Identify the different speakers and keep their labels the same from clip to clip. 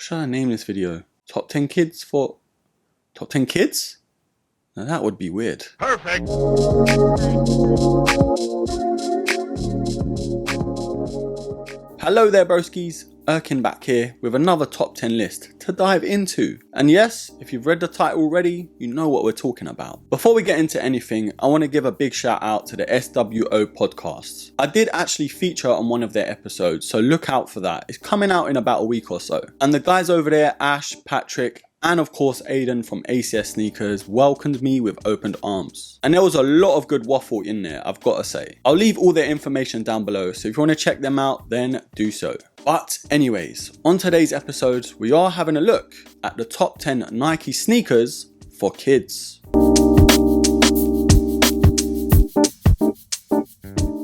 Speaker 1: should I name this video? Top 10 kids for... Top 10 kids? Now that would be weird.
Speaker 2: Perfect.
Speaker 1: Hello there broskies, Erkin back here with another top 10 list to dive into. And yes, if you've read the title already, you know what we're talking about. Before we get into anything, I want to give a big shout out to the SWO Podcast. I did actually feature on one of their episodes, so look out for that. It's coming out in about a week or so. And the guys over there, Ash, Patrick, and of course Aiden from ACS Sneakers welcomed me with open arms. And there was a lot of good waffle in there, I've got to say. I'll leave all their information down below, so if you want to check them out, then do so. But anyways, on today's episode, we are having a look at the top 10 Nike sneakers for kids.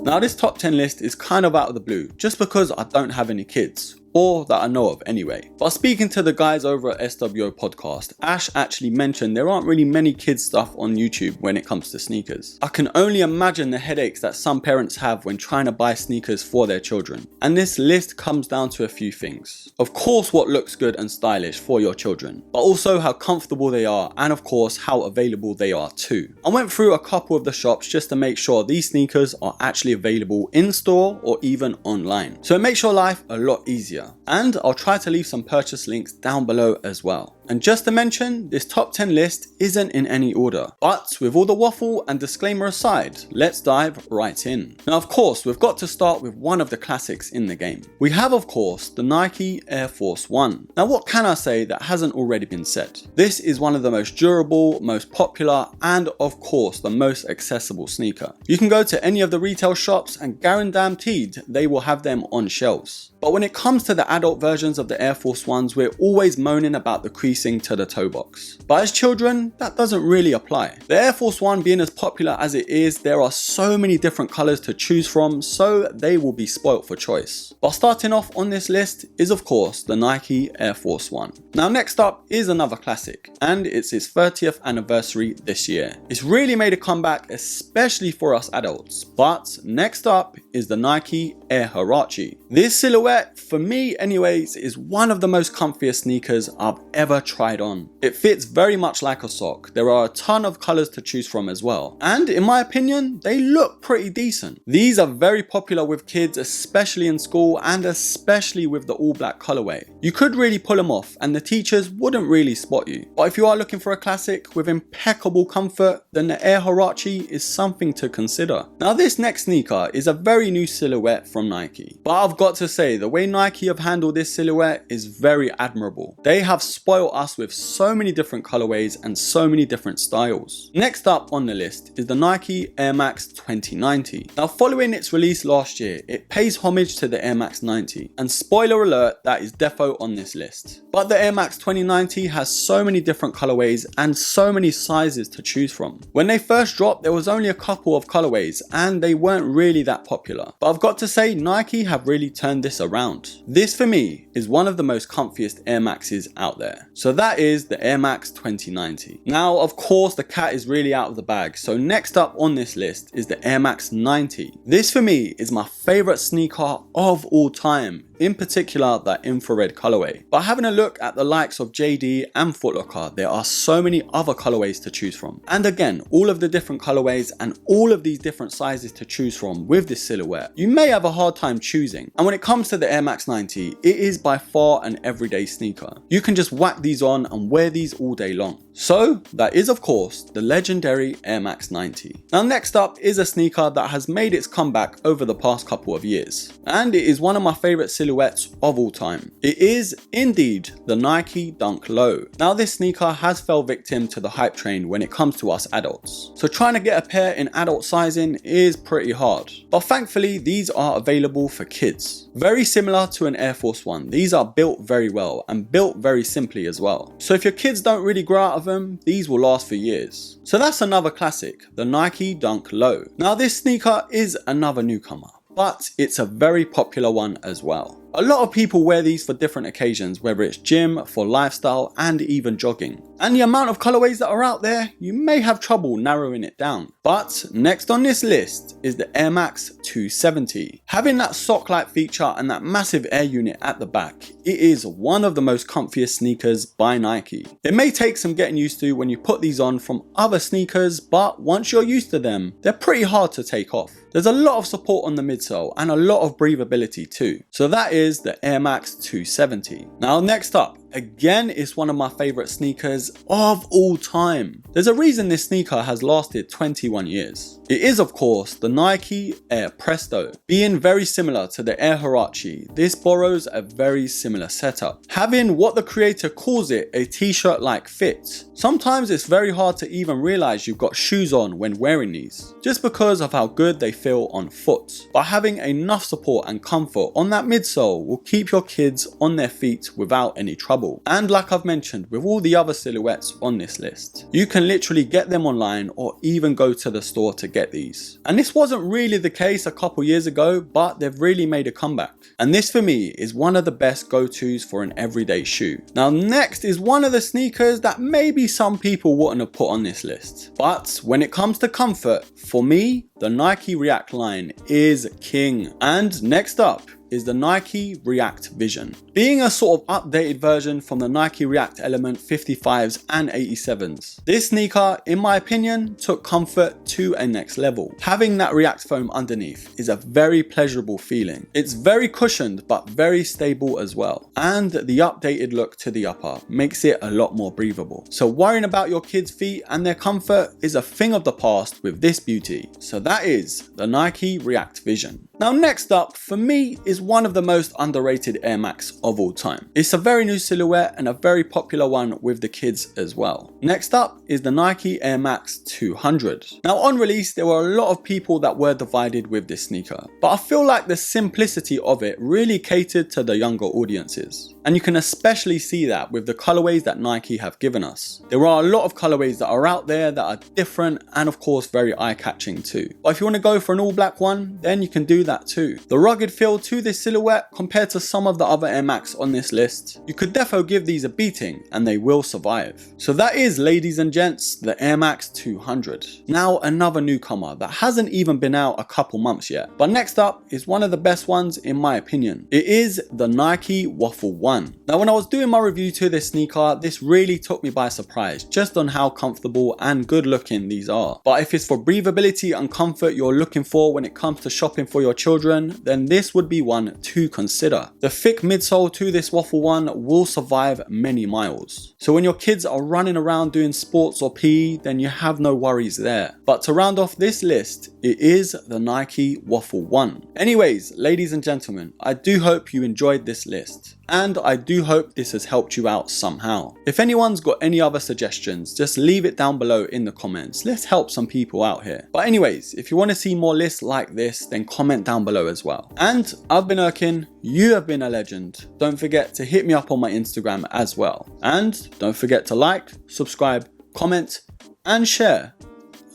Speaker 1: Now this top 10 list is kind of out of the blue, just because I don't have any kids. Or that I know of anyway. But speaking to the guys over at SWO Podcast, Ash actually mentioned there aren't really many kids stuff on YouTube when it comes to sneakers. I can only imagine the headaches that some parents have when trying to buy sneakers for their children. And this list comes down to a few things. Of course what looks good and stylish for your children, but also how comfortable they are and of course how available they are too. I went through a couple of the shops just to make sure these sneakers are actually available in store or even online. So it makes your life a lot easier. And I'll try to leave some purchase links down below as well. And just to mention, this top 10 list isn't in any order. But with all the waffle and disclaimer aside, let's dive right in. Now of course, we've got to start with one of the classics in the game. We have of course the Nike Air Force One. Now what can I say that hasn't already been said? This is one of the most durable, most popular, and of course the most accessible sneaker. You can go to any of the retail shops and guaranteed they will have them on shelves. But when it comes to the adult versions of the Air Force Ones, we're always moaning about the creasing to the toe box. But as children, that doesn't really apply. The Air Force One being as popular as it is, there are so many different colors to choose from, so they will be spoilt for choice. But starting off on this list is of course the Nike Air Force One. Now next up is another classic, and it's its 30th anniversary this year. It's really made a comeback, especially for us adults. But next up is the Nike Air Harachi. This silhouette, for me anyways, is one of the most comfiest sneakers I've ever tried on. It fits very much like a sock. There are a ton of colors to choose from as well. And in my opinion, they look pretty decent. These are very popular with kids, especially in school and especially with the all black colorway. You could really pull them off and the teachers wouldn't really spot you. But if you are looking for a classic with impeccable comfort, then the Air Harachi is something to consider. Now this next sneaker is a very new silhouette from Nike. But I've got to say, the way Nike have handled this silhouette is very admirable. They have spoiled us with so many different colorways and so many different styles. Next up on the list is the Nike Air Max 2090. Now following its release last year, it pays homage to the Air Max 90. And spoiler alert, that is defo on this list. But the Air Max 2090 has so many different colorways and so many sizes to choose from. When they first dropped, there was only a couple of colorways and they weren't really that popular. But I've got to say, Nike have really turned this around. This for me is one of the most comfiest Air Maxes out there. So that is the Air Max 2090. Now of course the cat is really out of the bag, so next up on this list is the Air Max 90. This for me is my favorite sneaker of all time. In particular that infrared colorway. But having a look at the likes of JD and Foot Locker, there are so many other colorways to choose from. And again, all of the different colorways and all of these different sizes to choose from with this silhouette, you may have a hard time choosing. And when it comes to the Air Max 90, it is by far an everyday sneaker. You can just whack these on and wear these all day long. So that is of course the legendary Air Max 90. Now next up is a sneaker that has made its comeback over the past couple of years. And it is one of my favorite silhouettes of all time. It is indeed the Nike Dunk Low. Now this sneaker has fell victim to the hype train when it comes to us adults. So trying to get a pair in adult sizing is pretty hard. But thankfully these are available for kids. Very similar to an Air Force One. These are built very well and built very simply as well. So if your kids don't really grow out of them, these will last for years. So that's another classic, the Nike Dunk Low. Now this sneaker is another newcomer, but it's a very popular one as well. A lot of people wear these for different occasions, whether it's gym, for lifestyle, and even jogging. And the amount of colorways that are out there, you may have trouble narrowing it down. But next on this list is the Air Max 270. Having that sock-like feature and that massive air unit at the back, it is one of the most comfiest sneakers by Nike. It may take some getting used to when you put these on from other sneakers, but once you're used to them, they're pretty hard to take off. There's a lot of support on the midsole and a lot of breathability too. So that is the Air Max 270. Now next up, again, it's one of my favorite sneakers of all time. There's a reason this sneaker has lasted 21 years. It is of course the Nike Air Presto. Being very similar to the Air Harachi, this borrows a very similar setup, having what the creator calls it a t-shirt like fit. Sometimes it's very hard to even realize you've got shoes on when wearing these, just because of how good they feel on foot. But having enough support and comfort on that midsole will keep your kids on their feet without any trouble. And like I've mentioned with all the other silhouettes on this list, you can literally get them online or even go to the store to get these. And this wasn't really the case a couple years ago, but they've really made a comeback. And this for me is one of the best go-tos for an everyday shoe. Now next is one of the sneakers that maybe some people wouldn't have put on this list. But when it comes to comfort, for me, the Nike React line is king. And next up is the Nike React Vision. Being a sort of updated version from the Nike React Element 55s and 87s. This sneaker, in my opinion, took comfort to a next level. Having that React foam underneath is a very pleasurable feeling. It's very cushioned but very stable as well. And the updated look to the upper makes it a lot more breathable. So worrying about your kids' feet and their comfort is a thing of the past with this beauty. So that is the Nike React Vision. Now next up for me is one of the most underrated Air Max of all time. It's a very new silhouette and a very popular one with the kids as well. Next up is the Nike Air Max 200. Now on release there were a lot of people that were divided with this sneaker, but I feel like the simplicity of it really catered to the younger audiences. And you can especially see that with the colorways that Nike have given us. There are a lot of colorways that are out there that are different and of course very eye-catching too. But if you want to go for an all black one, then you can do that too. The rugged feel to this silhouette compared to some of the other Air Max on this list, you could defo give these a beating and they will survive. So that is, ladies and gents, the Air Max 200. Now another newcomer that hasn't even been out a couple months yet. But next up is one of the best ones in my opinion. It is the Nike Waffle One. Now when I was doing my review to this sneaker, this really took me by surprise just on how comfortable and good looking these are. But if it's for breathability and comfort you're looking for when it comes to shopping for your children, then this would be one to consider. The thick midsole to this Waffle One will survive many miles. So when your kids are running around doing sports or PE, then you have no worries there. But to round off this list, it is the Nike Waffle One. Anyways, ladies and gentlemen, I do hope you enjoyed this list. And I do hope this has helped you out somehow. If anyone's got any other suggestions, just leave it down below in the comments. Let's help some people out here. But anyways, if you want to see more lists like this, then comment down below as well. And I've been Erkin, you have been a legend. Don't forget to hit me up on my Instagram as well. And don't forget to like, subscribe, comment, and share.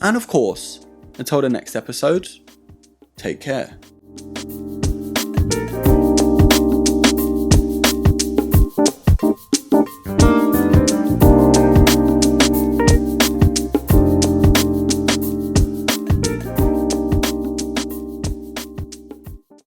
Speaker 1: And of course, until the next episode, take care.